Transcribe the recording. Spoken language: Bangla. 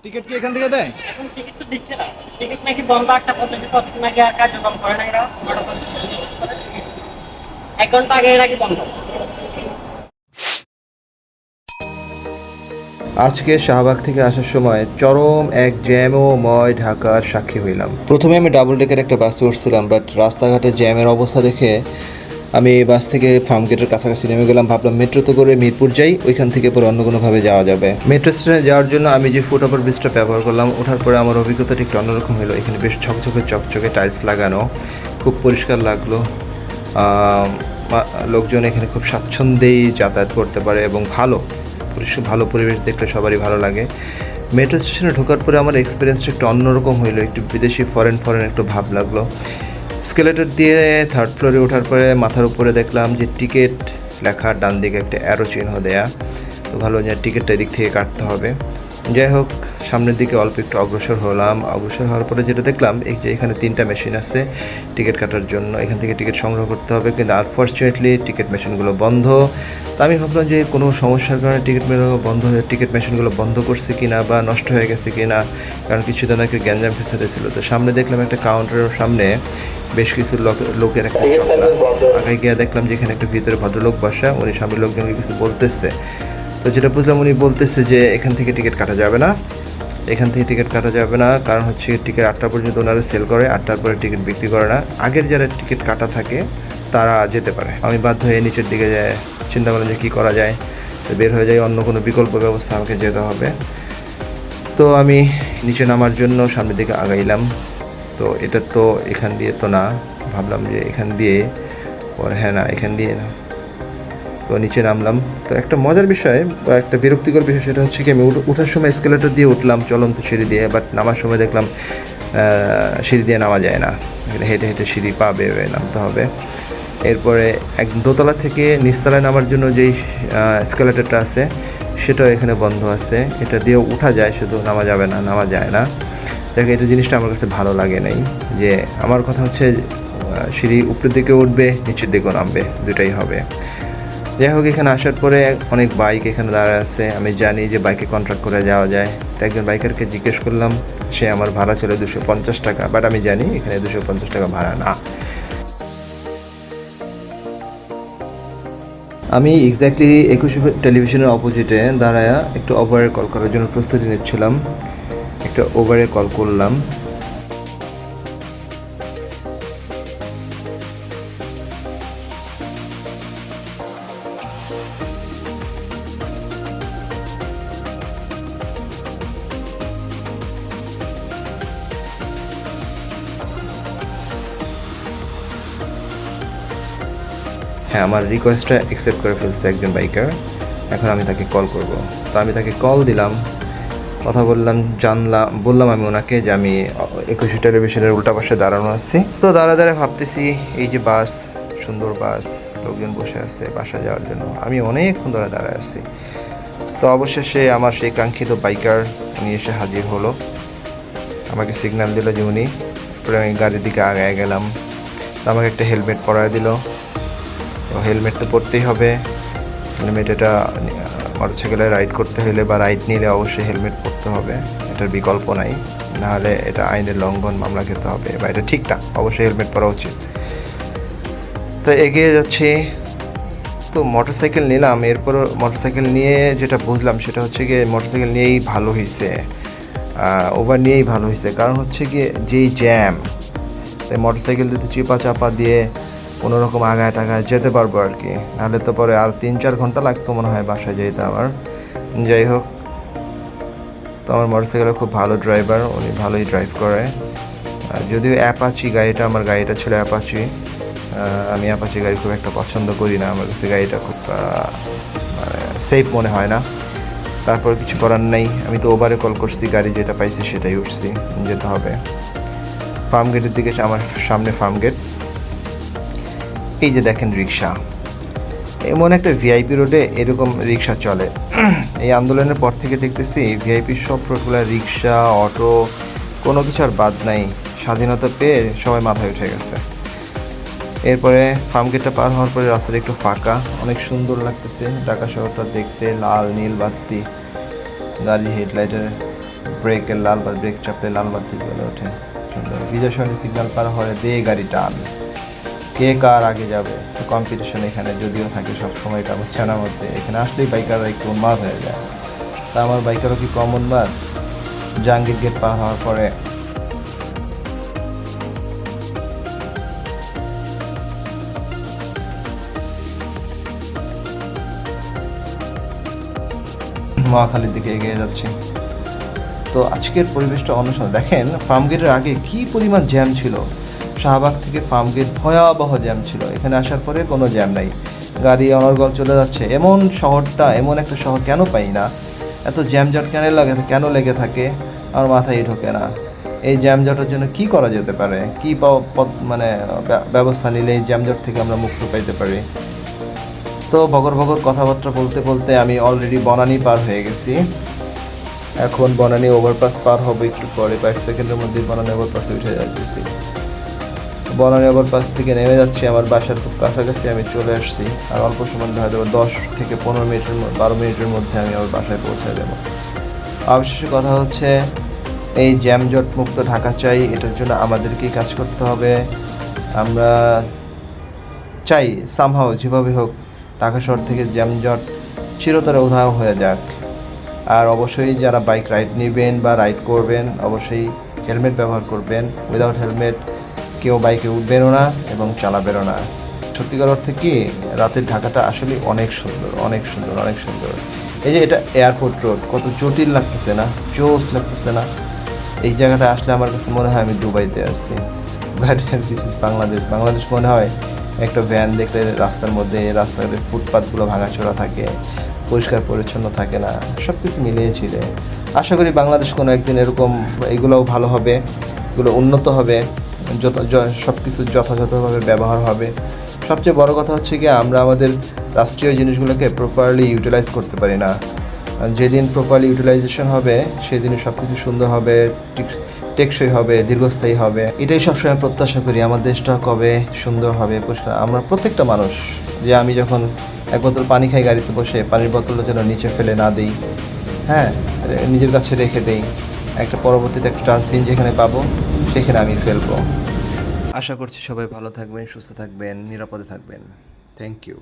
টিকিট কি এখান থেকে দেয়? এখন টিকিট তো দিচ্ছে না। টিকিট নাকি বন্ধ ৮টা পর্যন্ত, কতক্ষণ নাকি আর কার্যক্রম করে না এরা। ৯টা পর্যন্ত ১ ঘন্টা আগে নাকি বন্ধ। আজকে শাহবাগ থেকে আসার সময় চরম এক জ্যামময় ঢাকার সাক্ষী হইলাম। প্রথমে আমি ডাবল ডেকের একটা বাসে উঠছিলাম, বাট রাস্তাঘাটে জ্যামের অবস্থা দেখে আমি বাস থেকে ফার্মগেটের কাছাকাছি নেমে গেলাম। ভাবলাম মেট্রোতে করে মিরপুর যাই, ওইখান থেকে পরে অন্য কোনোভাবে যাওয়া যাবে। মেট্রো স্টেশনে যাওয়ার জন্য আমি যে ফুট ওভার ব্রিজটা ব্যবহার করলাম, ওঠার পরে আমার অভিজ্ঞতাটা একটু অন্যরকম হলো। এখানে বেশ ঝকঝকে চকচকে টাইলস লাগানো, খুব পরিষ্কার লাগলো। লোকজন এখানে খুব স্বাচ্ছন্দ্যেই যাতায়াত করতে পারে এবং ভালো পরিবেশ দেখলে সবারই ভালো লাগে। মেট্রো স্টেশনে ঢোকার পরে আমার এক্সপিরিয়েন্সটা একটু অন্যরকম হইলো, একটু বিদেশি ফরেন একটু ভাব লাগলো। স্কেলেটর দিয়ে 3rd ফ্লোরে ওঠার পরে মাথার উপরে দেখলাম যে টিকিট লেখা, ডান দিকে একটা অ্যারো চিহ্ন দেয়া। তো ভালো যে টিকিটটা এদিক থেকে কাটতে হবে। যাই হোক, সামনের দিকে অল্প একটু অগ্রসর হলাম। অগ্রসর হওয়ার পরে যেটা দেখলাম, এই যে এখানে 3টা মেশিন আছে টিকিট কাটার জন্য। এখান থেকে টিকিট সংগ্রহ করতে হবে, কিন্তু আনফর্চুনেটলি টিকিট মেশিনগুলো বন্ধ। তো আমি ভাবলাম যে কোনো সমস্যার কারণে টিকিট মেশিনগুলো বন্ধ করছে কিনা বা নষ্ট হয়ে গেছে কিনা, কারণ কিছুদিন আগে গ্যাঞ্জাম ফেসেছিল। তো সামনে দেখলাম একটা কাউন্টারের সামনে বেশ কিছু লোকের একটা জটলা। আগে গিয়ে দেখলাম যে এখানে একটা ভিতরে ভদ্রলোক বসা, উনি সামনের লোকজনকে কিছু বলতেছে। তো যেটা বুঝলাম, উনি বলতেছে যে এখান থেকে টিকিট কাটা যাবে না, কারণ হচ্ছে টিকিট 8টা পর্যন্ত ওনারা সেল করে, 8টার পরে টিকিট বিক্রি করে না। আগের যারা টিকিট কাটা থাকে তারা যেতে পারে। আমি বাধ্য হয়ে নিচের দিকে যায় চিন্তা করলাম যে কী করা যায়। তো বের হয়ে যায়, অন্য কোনো বিকল্প ব্যবস্থা আমাকে যেতে হবে। তো আমি নিচে নামার জন্য সামনের দিকে আগাইলাম। তো এটা তো এখান দিয়ে তো না, ভাবলাম যে এখান দিয়ে, পরে হ্যাঁ না, এখান দিয়ে না। তো নিচে নামলাম। তো একটা মজার বিষয় বা একটা বিরক্তিকর বিষয়, সেটা হচ্ছে কি, আমি ওঠার সময় এসকেলেটর দিয়ে উঠলাম, চলন্ত সিঁড়ি দিয়ে, বাট নামার সময় দেখলাম সিঁড়ি দিয়ে নামা যায় না, হেঁটে হেঁটে সিঁড়ি পা বেয়ে নামতে হবে। এরপরে দোতলা থেকে নিচতলায় নামার জন্য যেই এসকেলেটরটা আছে, সেটাও এখানে বন্ধ আছে। এটা দিয়েও উঠা যায়, শুধু নামা যায় না। দেখো, এটা জিনিসটা আমার কাছে ভালো লাগে নাই। যে আমার কথা হচ্ছে সিঁড়ি উপরের দিকে উঠবে, নিচের দিকেও নামবে, দুটাই হবে। যাই হোক, এখানে আসার পরে অনেক বাইক এখানে দাঁড়ায় আছে। আমি জানি যে বাইকে কন্ট্রাক্ট করে যাওয়া যায়। তো একজন বাইকারকে জিজ্ঞেস করলাম, সে আমার ভাড়া ছিল 250 টাকা, বাট আমি জানি এখানে 250 টাকা ভাড়া না। আমি এক্স্যাক্টলি 21 টেলিভিশনের অপোজিটে দাঁড়ায়া একটু ওভারে কল করার জন্য প্রস্তুতি নিচ্ছিলাম। একটা ওভারে কল করলাম। হ্যাঁ, আমার রিকোয়েস্টটা অ্যাকসেপ্ট করে ফেলছে একজন বাইকার। এখন আমি তাকে কল করব। তো আমি তাকে কল দিলাম, কথা বললাম আমি ওনাকে যে আমি 21 টেলিভিশনের উল্টা পাশে দাঁড়ানো আছি। তো দাঁড়ায় ভাবতেছি, এই যে বাস, সুন্দর বাস, লোকজন বসে আছে বাসা যাওয়ার জন্য, আমি অনেকক্ষণ ধরে দাঁড়ায় আছি। তো অবশেষে আমার সেই কাঙ্ক্ষিত বাইকার উনি এসে হাজির হলো। আমাকে সিগন্যাল দিল যে উনি। তারপরে আমি গাড়ির দিকে আগায় গেলাম। তো আমাকে একটা হেলমেট পরায় দিল। তো হেলমেট তো পরতেই হবে। হেলমেট, এটা মোটরসাইকেলে রাইড করতে হলে বা রাইড নিলে অবশ্যই হেলমেট পরতে হবে, এটার বিকল্প নাই। নাহলে এটা আইনের লঙ্ঘন, মামলা খেতে হবে, বা এটা ঠিক না, অবশ্যই হেলমেট পরা উচিত। তো এগিয়ে যাচ্ছি। তো মোটরসাইকেল নিলাম। এরপর মোটরসাইকেল নিয়ে যেটা বুঝলাম, সেটা হচ্ছে গিয়ে মোটরসাইকেল নিয়েই ভালো হয়েছে, ওভার নিয়েই ভালো হয়েছে। কারণ হচ্ছে গিয়ে যেই জ্যাম, তাই মোটরসাইকেল দিতে চাপা দিয়ে কোনোরকম আগায় টাগায় যেতে পারবো আর কি। নাহলে তো পরে আর 3-4 ঘন্টা লাগতো মনে হয় বাসায় যেতে আমার। যাই হোক, তো আমার মোটরসাইকেলের খুব ভালো ড্রাইভার, উনি ভালোই ড্রাইভ করে। যদিও অ্যাপাচি গাড়িটা, আমার গাড়িটা ছিল অ্যাপাচি। আমি অ্যাপাচি গাড়ি খুব একটা পছন্দ করি না, আমার কাছে গাড়িটা খুব মানে সেফ মনে হয় না। তারপর কিছু করার নেই, আমি তো ওভারে কল করছি, গাড়ি যেটা পাইছি সেটাই উঠছি, যেতে হবে। ফার্ম গেটের দিকে, আমার সামনে ফার্ম গেট। এই যে দেখেন রিক্সা, এমন একটা ভিআইপি রোডে এরকম রিক্সা চলে। এই আন্দোলনের পর থেকে দেখতেছি ভিআইপির সব রোডগুলো, রিক্সা, অটো, কোনো কিছু আর বাদ নাই। স্বাধীনতা পেয়ে সবাই মাথায় উঠে গেছে। এরপরে ফার্ম গেটটা পার হওয়ার পরে রাস্তাটা একটু ফাঁকা, অনেক সুন্দর লাগতেছে ঢাকা শহরটা দেখতে। লাল নীল বাতি, গাড়ির হেডলাইটের ব্রেকের লাল বাতি, ব্রেক চাপলে লাল বাতি জ্বলে ওঠে। সুন্দর। বিজয় সরণি সিগন্যাল পার হলে দে গাড়ি টান। কে কার আগে যাবে কম্পিটিশন এখানে যদিও থাকে সবসময়, এটা চেনার মধ্যে। এখানে আসলেই বাইকাররা একটু উন্মাদ হয়ে যায়। তা আমার বাইকারও কি কম উন্মাদ? জাহাঙ্গীর গেট পার হওয়ার পরে মহাখালীর দিকে এগিয়ে যাচ্ছি। তো আজকের পরিবেশটা অনুসরণ দেখেন, ফার্মগেটের আগে কি পরিমাণ জ্যাম ছিল। শাহবাগ থেকে ফার্মগেট ভয়াবহ জ্যাম ছিল। এখানে আসার পরে কোনো জ্যাম নাই, গাড়ি অনর্গল চলে যাচ্ছে। এমন শহরটা, এমন একটা শহর কেন পাই না? এত জ্যামজট কেন লেগে থাকে আমার মাথায় ঢোকে না। এই জ্যামজটের জন্য কি করা যেতে পারে? কি মানে ব্যবস্থা নিলে এই জ্যামজট থেকে আমরা মুক্ত পাইতে পারি? তো বগর বগর কথাবার্তা বলতে বলতে আমি অলরেডি বনানী পার হয়ে গেছি। এখন বনানী ওভারপাস পার হবে একটু পরে, কয়েক সেকেন্ডের মধ্যে বনানী ওভারপাসে উঠে যাচ্ছি। বনানী ওভারপাস থেকে নেমে যাচ্ছি, আমার বাসার খুব কাছাকাছি আমি চলে আসছি। আর অল্প সময় হয়তো 10 থেকে 15 মিনিটের 12 মিনিটের মধ্যে আমি আমার বাসায় পৌঁছে যাব। অবশেষে কথা হচ্ছে, এই জ্যামজট মুক্ত ঢাকা চাই, এটার জন্য আমাদেরকেই কাজ করতে হবে। আমরা চাই সামহাও যেভাবে হোক ঢাকা শহর থেকে জ্যামজট চিরতরে উধাও হয়ে যাক। আর অবশ্যই যারা বাইক রাইড নেবেন বা রাইড করবেন অবশ্যই হেলমেট ব্যবহার করবেন। উইদাউট হেলমেট কেউ বাইকে উঠবেনও না এবং চালাবেনও না। সত্যিকার অর্থে কি, রাতের ঢাকাটা আসলে অনেক সুন্দর, অনেক সুন্দর, অনেক সুন্দর। এই যে এটা এয়ারপোর্ট রোড, কত জটিল লাগতেছে না? জোস লাগতেছে না? এই জায়গাটা আসলে আমার কাছে মনে হয় আমি দুবাইতে আসছি। But this is Bangladesh. Bangladesh মনে হয় একটা ভ্যান দেখলে রাস্তার মধ্যে, রাস্তাঘাটের ফুটপাথগুলো ভাঙাচোরা থাকে, পরিষ্কার পরিচ্ছন্ন থাকে না, সব কিছু মিলিয়েছিলে। আশা করি বাংলাদেশ কোনো একদিন এরকম, এগুলোও ভালো হবে, এগুলো উন্নত হবে, সব কিছু যথাযথভাবে ব্যবহার হবে। সবচেয়ে বড় কথা হচ্ছে কি, আমরা আমাদের রাষ্ট্রীয় জিনিসগুলোকে প্রপারলি ইউটিলাইজ করতে পারি না। যেদিন প্রপারলি ইউটিলাইজেশন হবে সেদিনই সব কিছু সুন্দর হবে, টেকসই হবে, দীর্ঘস্থায়ী হবে। এটাই সবসময় প্রত্যাশা করি, আমার দেশটা কবে সুন্দর হবে, পরিষ্কার। আমরা প্রত্যেকটা মানুষ, যে আমি যখন এক বোতল পানি খাই গাড়িতে বসে, পানির বোতলটা যেন নিচে ফেলে না দিই, হ্যাঁ, নিজের কাছে রেখে দেই। একটা পরবর্তীতে একটা ডাস্টবিন যেখানে পাবো সেখানে আমি ফেলবো। আশা করছি সবাই ভালো থাকবেন, সুস্থ থাকবেন, নিরাপদে থাকবেন। Thank you.